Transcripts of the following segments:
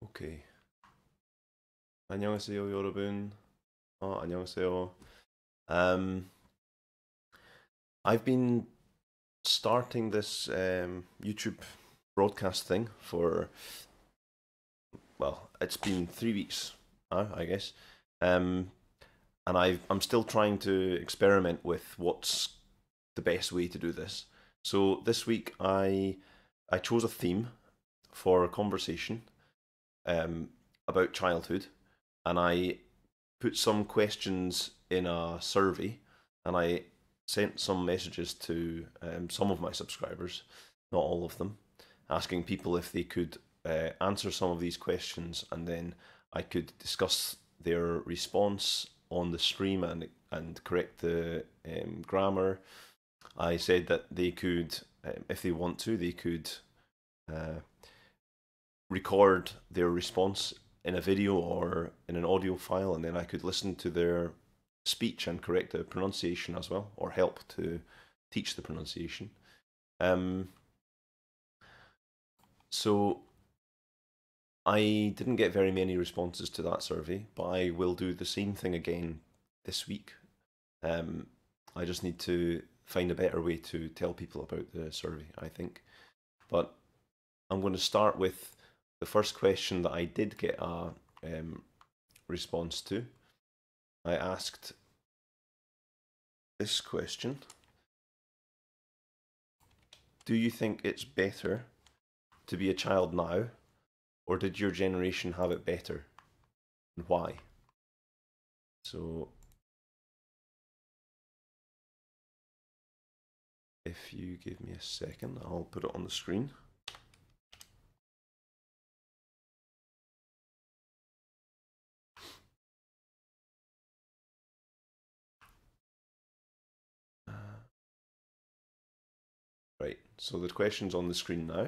오케이. 안녕하세요, 여러분. 안녕하세요. Um, I've been starting this YouTube broadcast thing for, well, it's been 3 weeks now, I guess. Um, and I'm still trying to experiment with what's the best way to do this. So this week I chose a theme for a conversation about childhood, and I put some questions in a survey, and I sent some messages to some of my subscribers, not all of them, asking people if they could answer some of these questions, and then I could discuss their response on the stream and correct the grammar. I said that they could, if they want to, they could uh, record their response in a video or in an audio file, and then I could listen to their speech and correct the pronunciation as well, or help to teach the pronunciation. So I didn't get very many responses to that survey, but I will do the same thing again this week. I just need to find a better way to tell people about the survey, I think. But I'm going to start with the first question that I did get a response to. I asked this question: do you think it's better to be a child now, or did your generation have it better, and why? So if you give me a second, I'll put it on the screen. Right, so the question's on the screen now.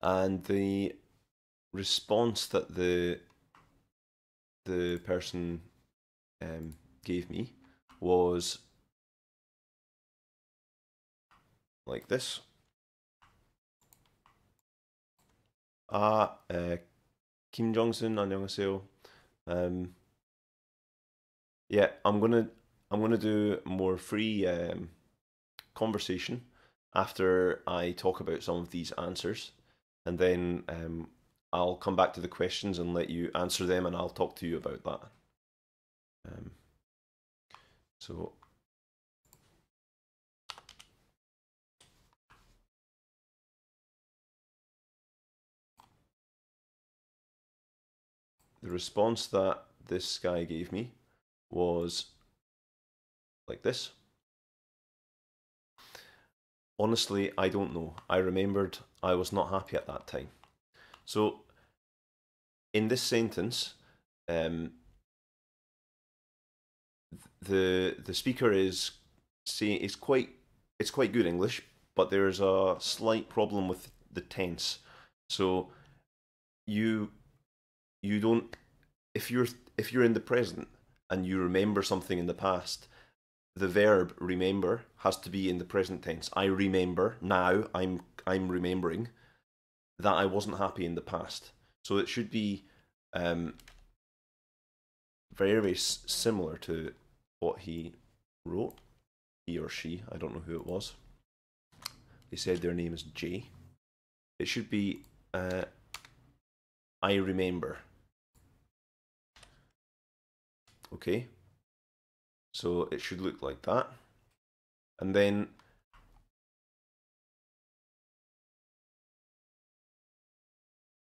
And the response that the person gave me was like this. Kim Jong-sun, 안녕하세요. Yeah, I'm gonna do more free conversation after I talk about some of these answers, and then I'll come back to the questions and let you answer them, and I'll talk to you about that. So the response that this guy gave me was like this. Honestly, I don't know. I remembered I was not happy at that time. So in this sentence, the speaker is saying it's quite good English, but there's a slight problem with the tense. So you don't, if you're in the present and you remember something in the past, the verb remember has to be in the present tense. I remember now. I'm remembering that I wasn't happy in the past. So it should be very, very similar to what he wrote. He or she, I don't know who it was. They said their name is Jay. It should be I remember. Okay. So it should look like that. And then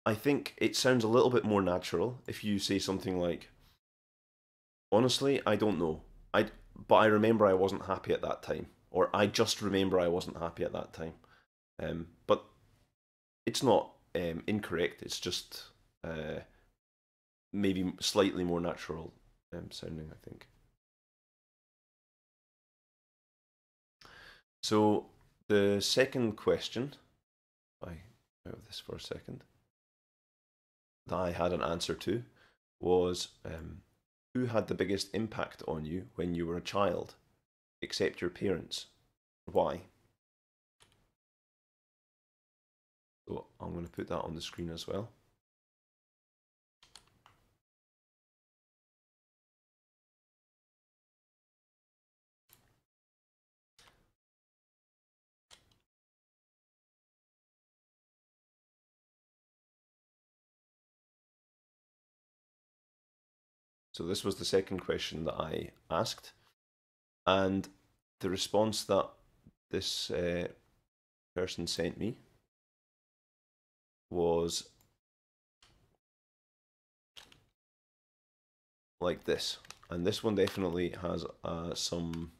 I think it sounds a little bit more natural if you say something like, honestly, I don't know. But I remember I wasn't happy at that time. Or I just remember I wasn't happy at that time. But it's not incorrect. It's just maybe slightly more natural sounding, I think. So the second question, I out of this for a second, that I had an answer to was who had the biggest impact on you when you were a child, except your parents? Why? So I'm going to put that on the screen as well. So this was the second question that I asked, and the response that this person sent me was like this, and this one definitely has some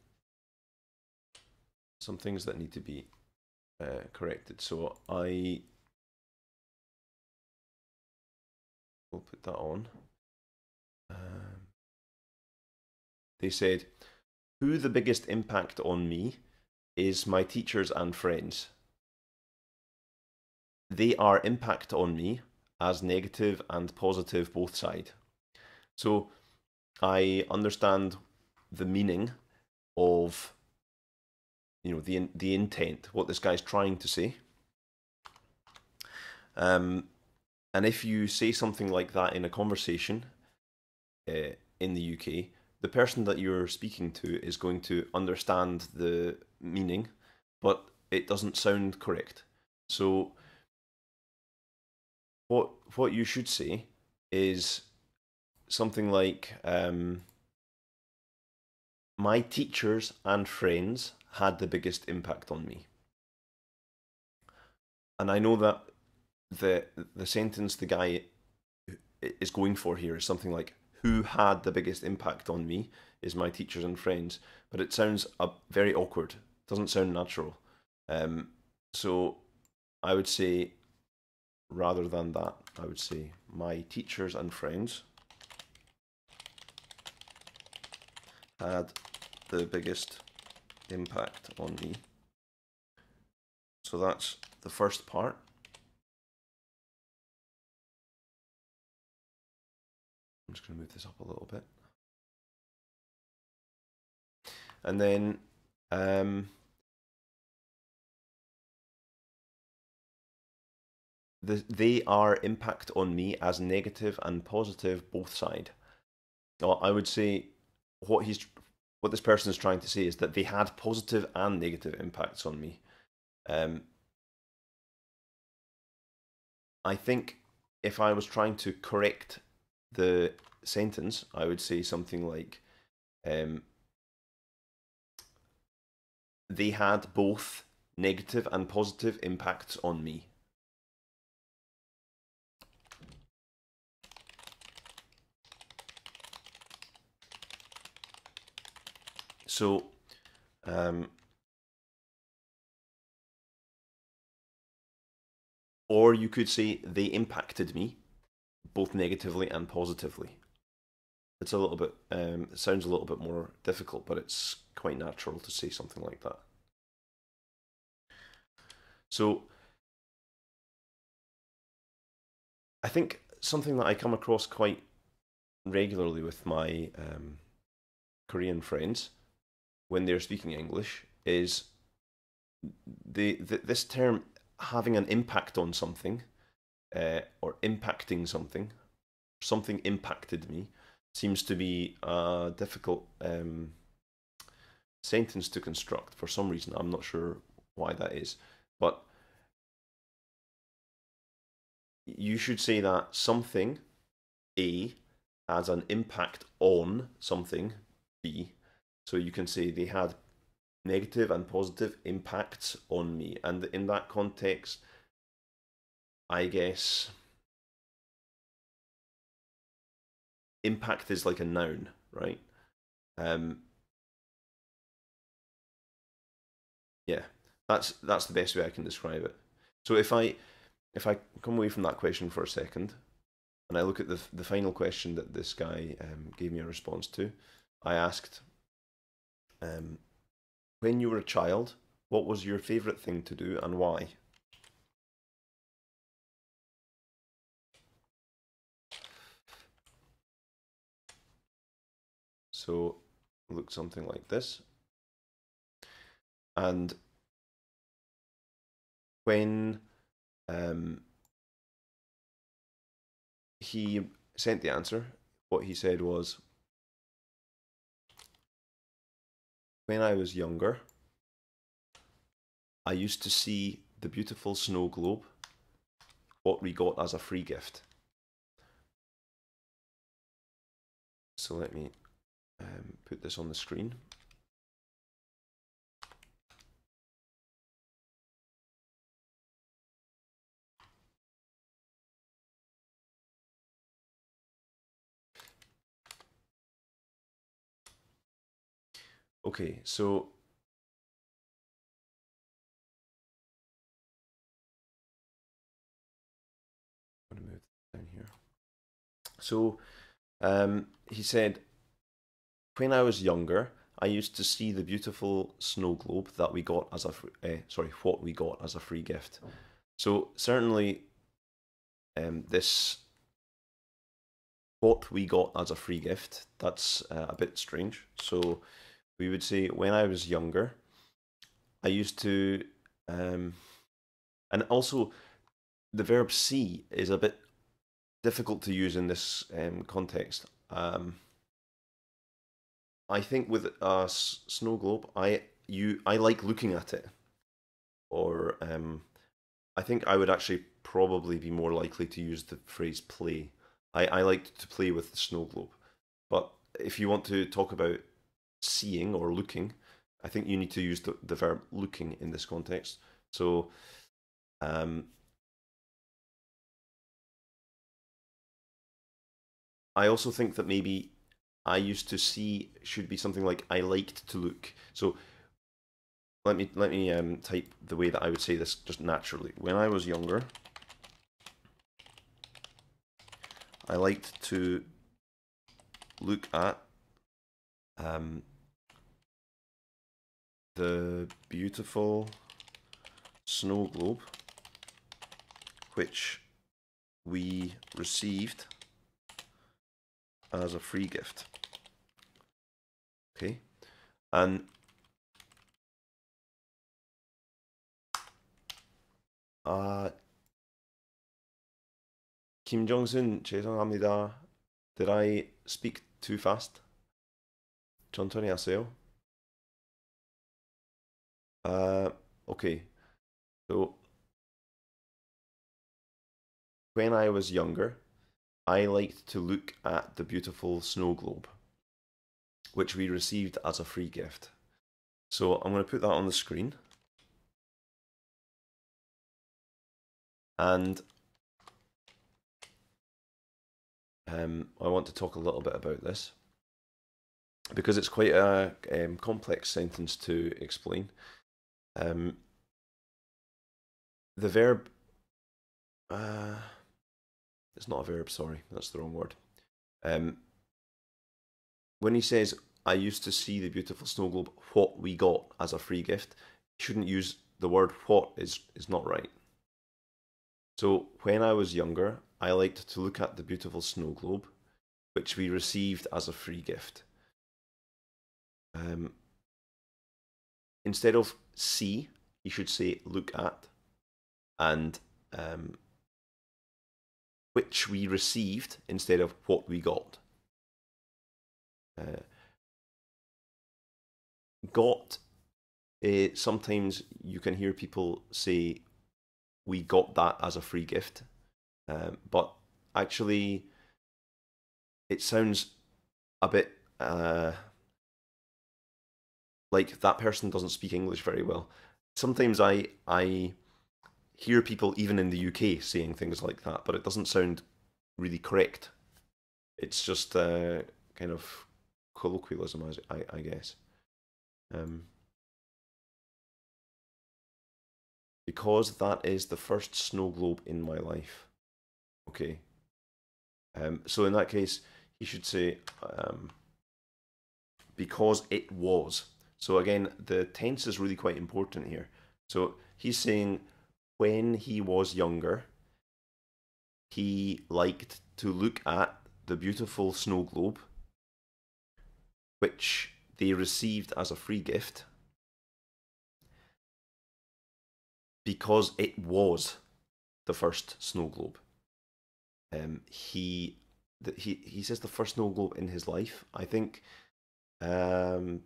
things that need to be corrected. So I will put that on. They said, "Who the biggest impact on me is my teachers and friends. They are impact on me as negative and positive both side." So I understand the meaning of, you know, the intent, what this guy's trying to say. And if you say something like that in a conversation in the UK, the person that you're speaking to is going to understand the meaning, but it doesn't sound correct. So what you should say is something like, my teachers and friends had the biggest impact on me. And I know that the sentence the guy is going for here is something like, who had the biggest impact on me is my teachers and friends, but it sounds very awkward. It doesn't sound natural. So I would say, rather than that, I would say my teachers and friends had the biggest impact on me. So that's the first part. I'm just going to move this up a little bit. And then they are impact on me as negative and positive both side. Well, I would say what this person is trying to say is that they had positive and negative impacts on me. I think if I was trying to correct the sentence, I would say something like, they had both negative and positive impacts on me. So, or you could say they impacted me both negatively and positively. It's a little bit, it sounds a little bit more difficult, but it's quite natural to say something like that. So, I think something that I come across quite regularly with my Korean friends when they're speaking English is this term having an impact on something, or impacting something. Something impacted me seems to be a difficult sentence to construct for some reason. I'm not sure why that is, but you should say that something A has an impact on something B. So you can say they had negative and positive impacts on me. And in that context, I guess impact is like a noun, right? Yeah, that's the best way I can describe it. So if I come away from that question for a second, and I look at the final question that this guy gave me a response to, I asked, when you were a child, what was your favourite thing to do and why? So look something like this. And when he sent the answer. What he said was, when I was younger, I used to see the beautiful snow globe, what we got as a free gift. So let me put this on the screen. Okay, so I'm going to move down here. So he said, when I was younger, I used to see the beautiful snow globe that we got as a what we got as a free gift. So certainly, this what we got as a free gift, that's a bit strange. So we would say, when I was younger, I used to, and also the verb see is a bit difficult to use in this context. I think with a snow globe, I like looking at it, or I think I would actually probably be more likely to use the phrase play. I like to play with the snow globe, but if you want to talk about seeing or looking, I think you need to use the verb looking in this context. So I also think that maybe I used to see should be something like I liked to look. So let me type the way that I would say this just naturally. When I was younger, I liked to look at the beautiful snow globe which we received as a free gift. Okay, and Kim Jong-sun, 죄송합니다. Did I speak too fast? 천천히 하세요. Okay, so when I was younger, I liked to look at the beautiful snow globe, which we received as a free gift. So I'm going to put that on the screen. And I want to talk a little bit about this, because it's quite a complex sentence to explain. The verb, it's not a verb, sorry, that's the wrong word. When he says, I used to see the beautiful snow globe, what we got as a free gift, you shouldn't use the word what, is not right. So when I was younger, I liked to look at the beautiful snow globe, which we received as a free gift. Instead of see, you should say look at, and which we received instead of what we got. Got, sometimes you can hear people say, we got that as a free gift, but actually it sounds a bit like that person doesn't speak English very well. Sometimes I hear people even in the UK saying things like that, but it doesn't sound really correct. It's just kind of colloquialism, I guess. Because that is the first snow globe in my life. Okay. So in that case, he should say, because it was. So again, the tense is really quite important here. So he's saying, when he was younger, he liked to look at the beautiful snow globe, which they received as a free gift, because it was the first snow globe. He says the first snow globe in his life. I think the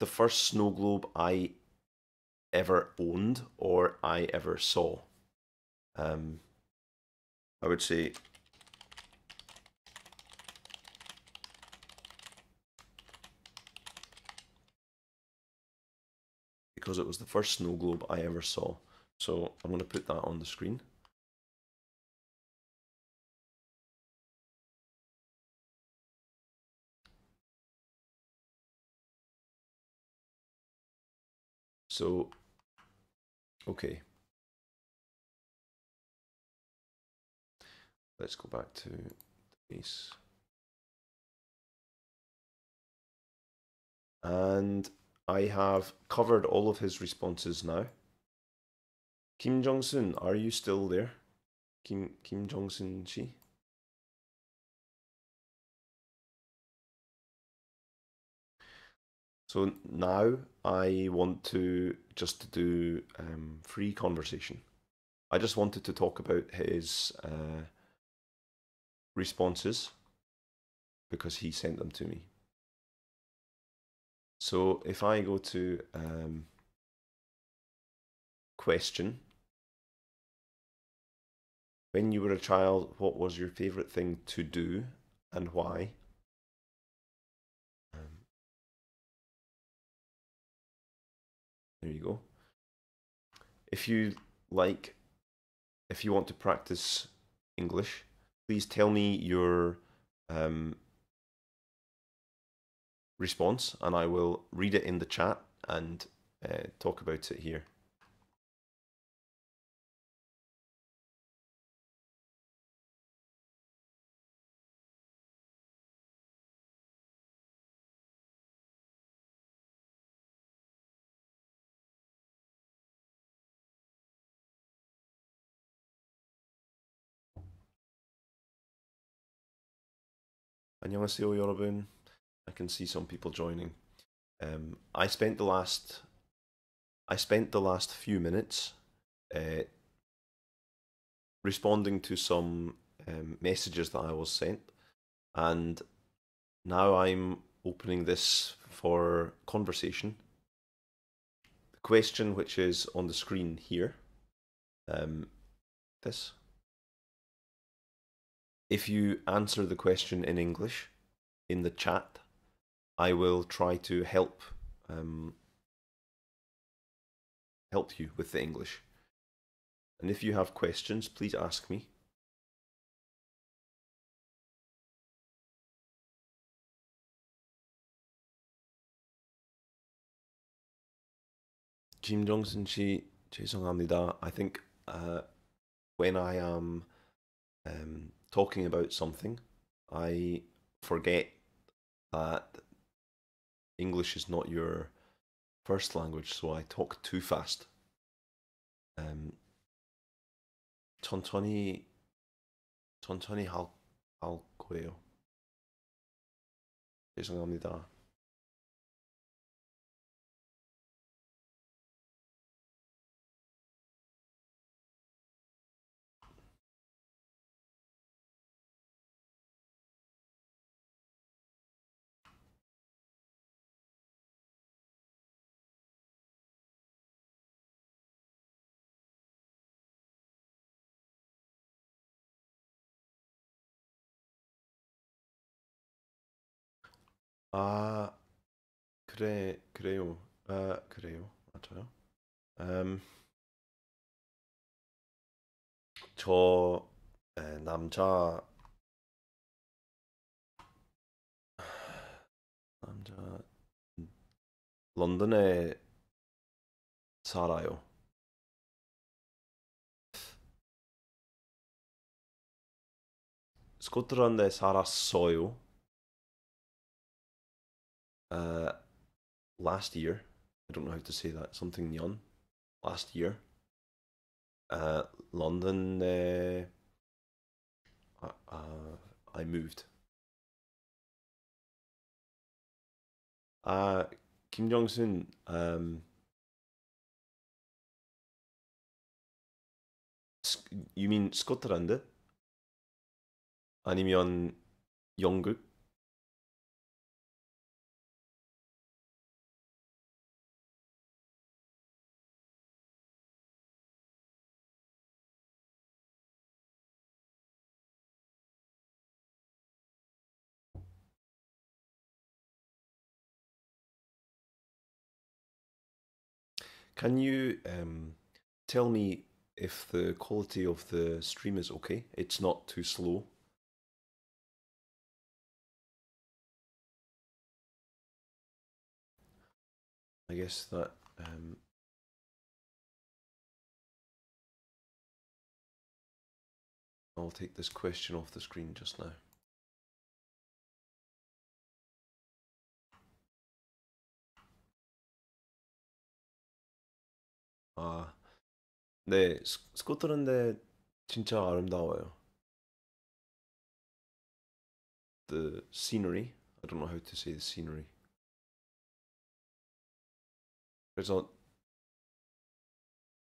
first snow globe I ever owned or I ever saw. I would say because it was the first snow globe I ever saw. So I'm going to put that on the screen. So, okay. Let's go back to the base. And I have covered all of his responses now. Kim Jong-sun, are you still there? Kim Jong-sun Chi? So now I want to just do free conversation. I just wanted to talk about his responses because he sent them to me. So if I go to question, when you were a child, what was your favorite thing to do and why? There you go. If you want to practice English, please tell me your response and I will read it in the chat and talk about it here. 안녕하세요, 여러분. I can see some people joining. I spent the last few minutes responding to some messages that I was sent, and now I'm opening this for conversation. The question, which is on the screen here, this. If you answer the question in English in the chat, I will try to help you with the English. And if you have questions, please ask me. Kim Jong-sun 씨, 죄송합니다. I think when I am talking about something, I forget that English is not your first language, so I talk too fast. 천천히 할 거예요. 죄송합니다. 아, 그래요. 그래요. 맞아요. 저 남자 런던에 살아요. 스코틀랜드에 살았어요. Last year. I don't know how to say that. Something 년. Last year. London. I moved. Kim Jong-sun. You mean 스코틀랜드? 아니면 영국? Can you tell me if the quality of the stream is okay? It's not too slow. I guess that I'll take this question off the screen just now. 아, 네, 스코틀랜드 진짜 아름다워요. The scenery, I don't know how to say the scenery. 그래서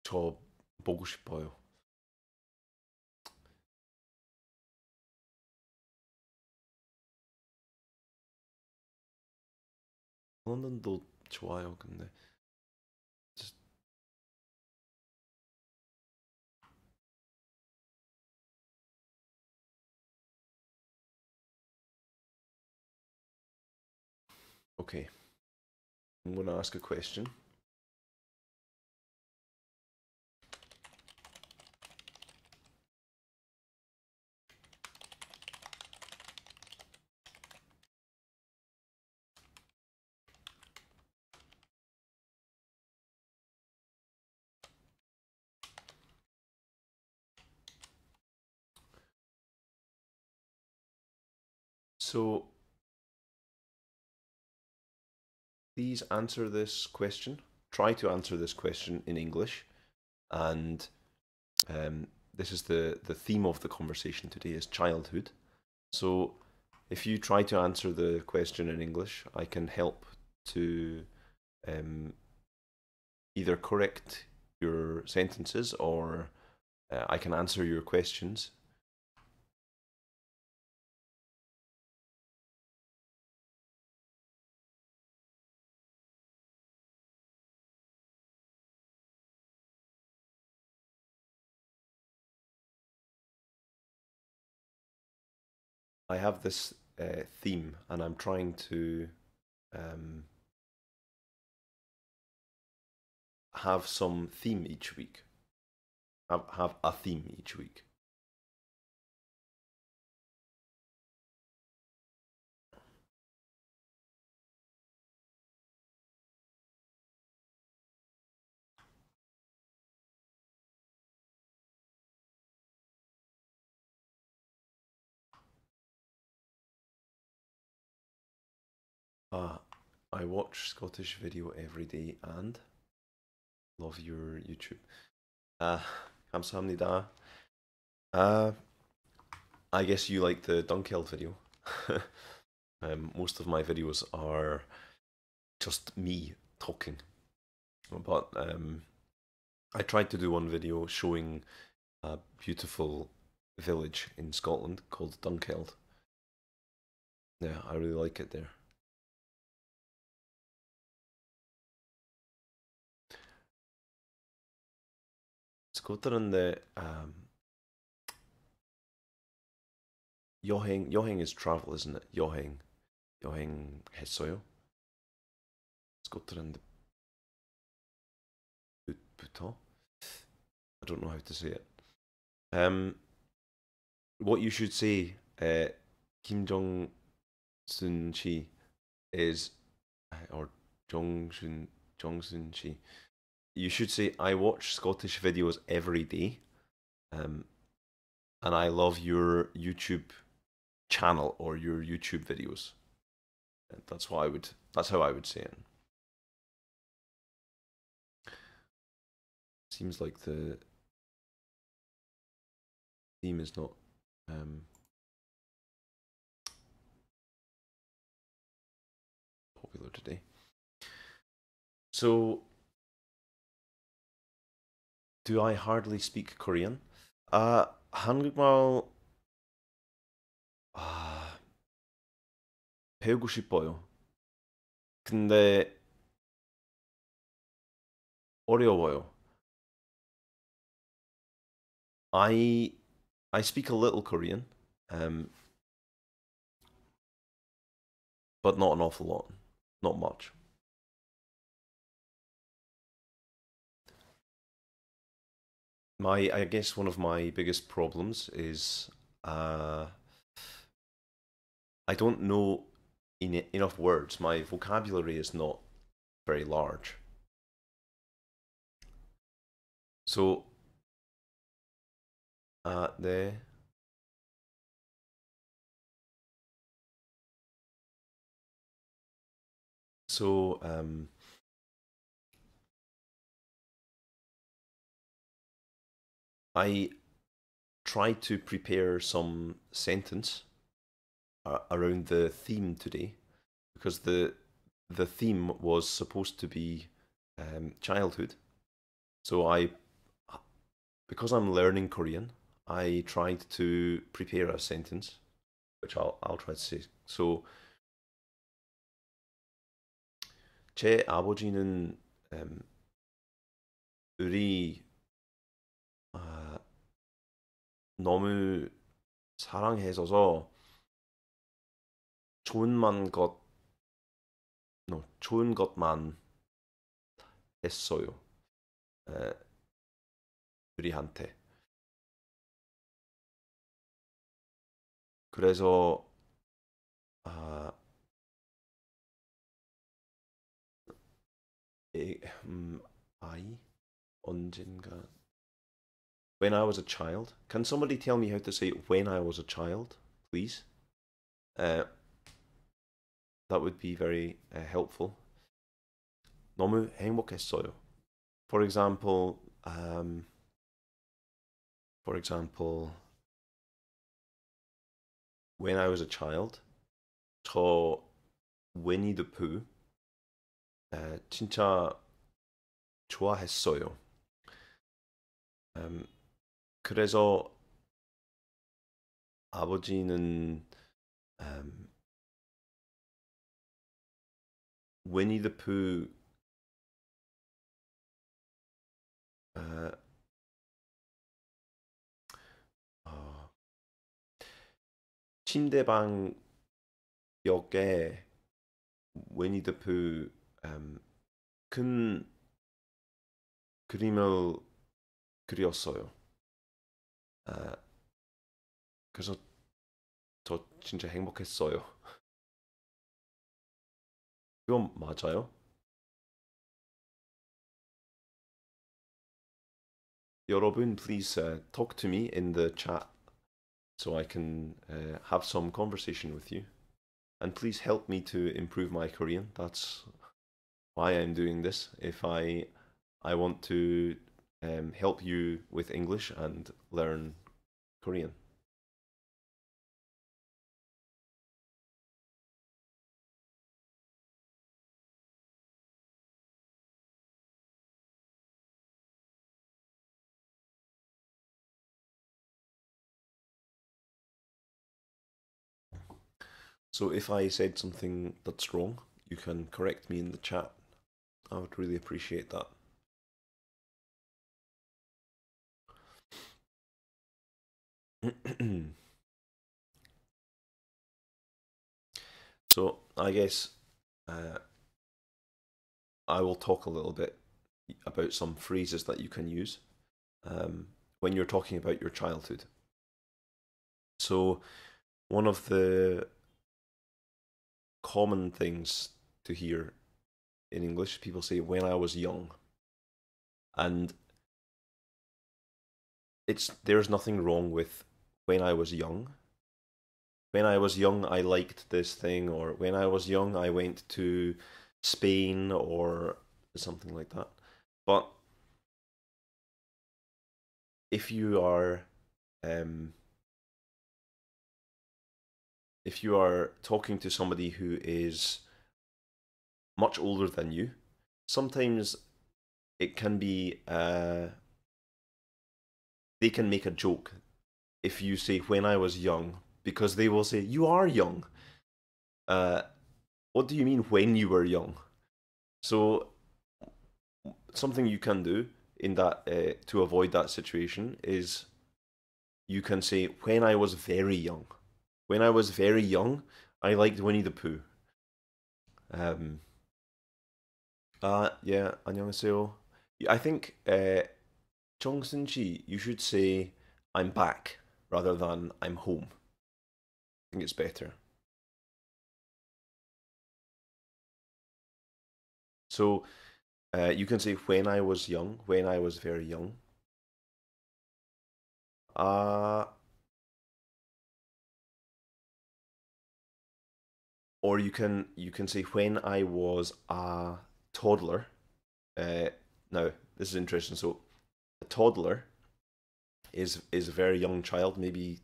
저 보고 싶어요. 런던도 좋아요, 근데. Okay, I'm gonna ask a question. So, please answer this question. Try to answer this question in English. And this is the theme of the conversation today is childhood. So, if you try to answer the question in English, I can help to either correct your sentences or I can answer your questions. I have this theme and I'm trying to have some theme each week. Have a theme each week. I watch Scottish video every day and love your YouTube. 감사합니다. I guess you like the Dunkeld video. Most of my videos are just me talking. But I tried to do one video showing a beautiful village in Scotland called Dunkeld. Yeah, I really like it there. 스코틀랜드 여행 is travel, isn't it? 여행 했어요? 스코틀랜드부터? I don't know how to say it. What you should say, Kim Jong-sun Chi, is, or Jong-sun Chi. You should say, I watch Scottish videos every day, and I love your YouTube channel or your YouTube videos. That's how I would say it. Seems like the theme is not popular today. So, do I hardly speak Korean? 한국말 아, 배우고 싶어요. 근데 어려워요. I I speak a little Korean, um, but not an awful lot, not much. I guess one of my biggest problems is uh, I don't know enough words. My vocabulary is not very large. So, 네. So, I tried to prepare some sentence around the theme today because the theme was supposed to be childhood. So because I'm learning Korean, I tried to prepare a sentence, which I'll try to say. So 제 아버지는 우리 아, 너무 사랑해줘서 좋은만 것, no, 좋은 것만 했어요. 에, 우리한테. 그래서 아, 에, 아이 언젠가 when I was a child. Can somebody tell me how to say when I was a child, please? Uh, that would be very helpful. 너무 행복했어요. For example, for example, when I was a child, 저 위니 더 푸 진짜 좋아했어요. 그래서 아버지는 위니 더푸 침대방 벽에 위니 더푸 큰 그림을 그렸어요. 그래서 저 진짜 행복했어요. 그건 맞아요? 여러분, please talk to me in the chat so I can have some conversation with you. And please help me to improve my Korean. That's why I'm doing this. If I want to help you with English and learn Korean. So if I said something that's wrong, you can correct me in the chat. I would really appreciate that. So I guess I will talk a little bit about some phrases that you can use when you're talking about your childhood. So one of the common things to hear in English, people say when I was young. And there's nothing wrong with when I was young. When I was young I liked this thing, or when I was young I went to Spain or something like that. But if you are talking to somebody who is much older than you, sometimes it can be they they can make a joke if you say when I was young, because they will say you are young. What do you mean when you were young? So something you can do in that to avoid that situation is you can say when I was very young. When I was very young, I liked Winnie the Pooh. Um, yeah, 안녕하세요. I think 정순지, you should say I'm back rather than I'm home. I think it's better. So you can say when I was young, when I was very young. Uh, or you can say when I was a toddler. Now this is interesting. So a toddler is a very young child, maybe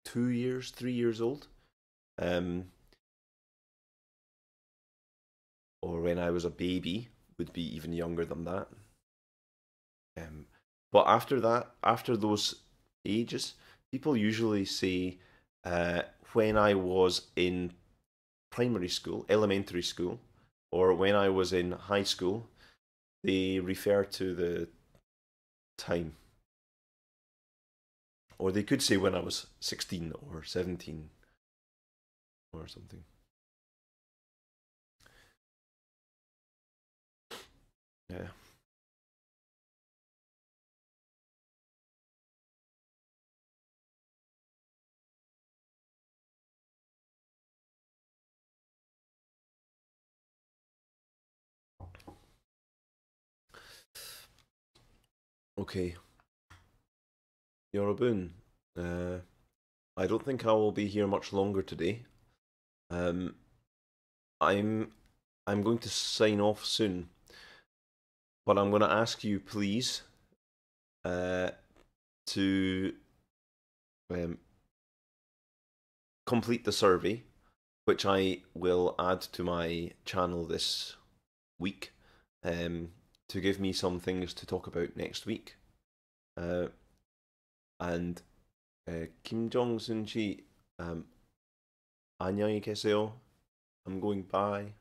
2 years, 3 years old. Um, or when I was a baby would be even younger than that. Um, but after that, after those ages, people usually say when I was in primary school, elementary school, or when I was in high school, they refer to the time. Or they could say when I was 16 or 17 or something. Yeah. Okay. 여러분, I don't think I will be here much longer today. Um, I'm going to sign off soon, but I'm going to ask you, please, to um, complete the survey, which I will add to my channel this week, to give me some things to talk about next week. And Kim Jong-sun ji, 안녕히 계세요. I'm going bye.